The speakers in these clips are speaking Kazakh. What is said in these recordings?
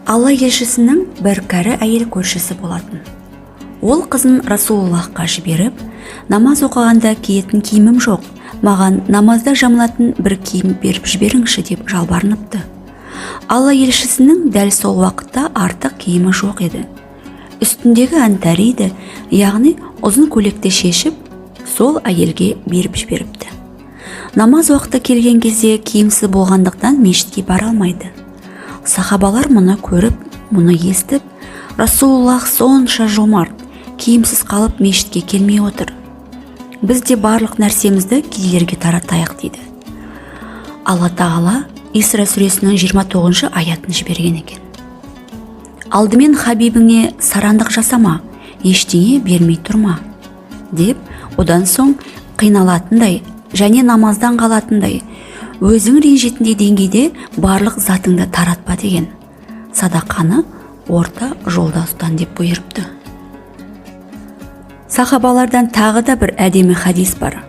Алла елшісінің бір кәрі әйел көршісі болатын. Ол қызын Расулуллахқа жіберіп, намаз оқығанда киетін киімім жоқ, маған намазда жамылатын бір киім беріп жіберіңші деп жалбарыныпты. Алла елшісінің дәл сол уақытта артық киімі жоқ еді. Үстіндегі антариді, яғни ұзын көйлекті шешіп, сол әйелге беріп жіберіпті. Намаз уақыты келген кезде киімсіз болғандықтан мешітке бара алмайды. Сахабалар мұны көріп, мұны естіп, Расулуллах сонша жомарт, киімсіз қалып мешітке келмей отыр. Біз де барлық нәрсемізді кедейлерге таратайық дейді. Алла Тағала Исра сүресінің 29 аятын жіберген екен. Алдымен Хабибіңе сарандық жасама, ештеңе бермей тұрма, деп, одан соң қиналатындай және намаздан қалатындай, өзің ренжетіндей деңгейде барлық затыңды таратпа деген. Садақаны орта жолда ұстан деп бұйырыпты. Сахабалардан тағы да бір әдемі хадис бар.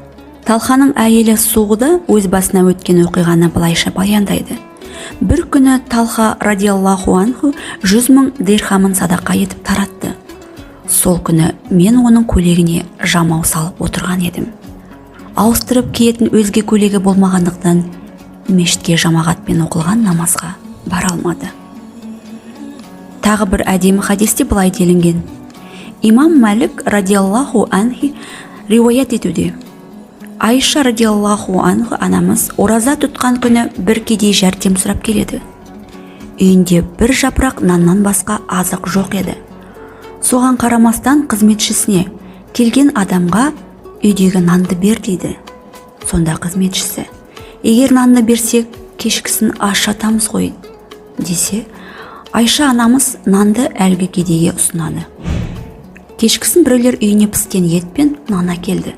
Талханың әйелі Суғда өз басына өткен оқиғаны былайша баяндайды. Бір күні Талха радиаллаху анху 100 000 дирхамын садақа етіп таратты. Сол күні мен оның көйлегіне жамау салып отырған едім. Ауыстырып киетін өзге көйлегі болмағандықтан мешітке жамағатпен оқылған намазға бара алмады. Тағы бір әдемі хадисте былай делінген. Имам Мәлік радиаллаху анхи риуаят етуде. Айша радиаллаху анху анамыз ораза тұтқан күні бір кедей жәрдем сұрап келеді. Үйінде бір жапырақ наннан басқа азық жоқ еді. Соған қарамастан қызметшісіне келген адамға үйдегі нанды бер дейді. Сонда қызметшісі, егер нанды берсек, кешкісін аш жатамыз ғой, десе, Айша анамыз нанды әлгі кедейге ұсынады. Кешкісін біреулер үйіне піскен ет пен нан әкелді.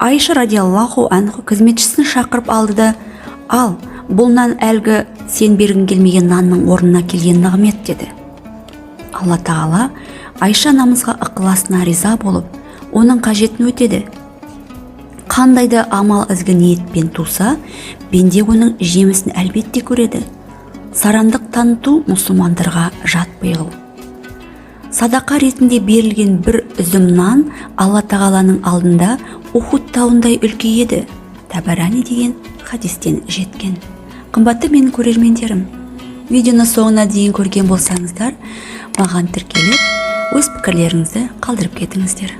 Айша радиаллаху анху қызметшісін шақырып алды да, ал, бұл нан әлгі сен бергің келмеген нанның орнына келген нығмет деді. Алла Тағала Айша анамызға ықыласына риза болып, оның қажетін өтеді. Қандай да амал ізгі ниетпен туса, бенде оның жемісін әлбетте көреді. Сарандық таныту мұсылмандарға жат пиғыл. Садақа ретінде берілген бір үзім нан Алла Тағаланың алдында Ухуд тауындай үлкейеді. Табарани деген хадистен жеткен. Қымбатты менің көрермендерім, видеоны соңына дейін көрген болсаңыздар, маған тіркеліп, өз пікірлеріңізді қалдырып кетіңіздер.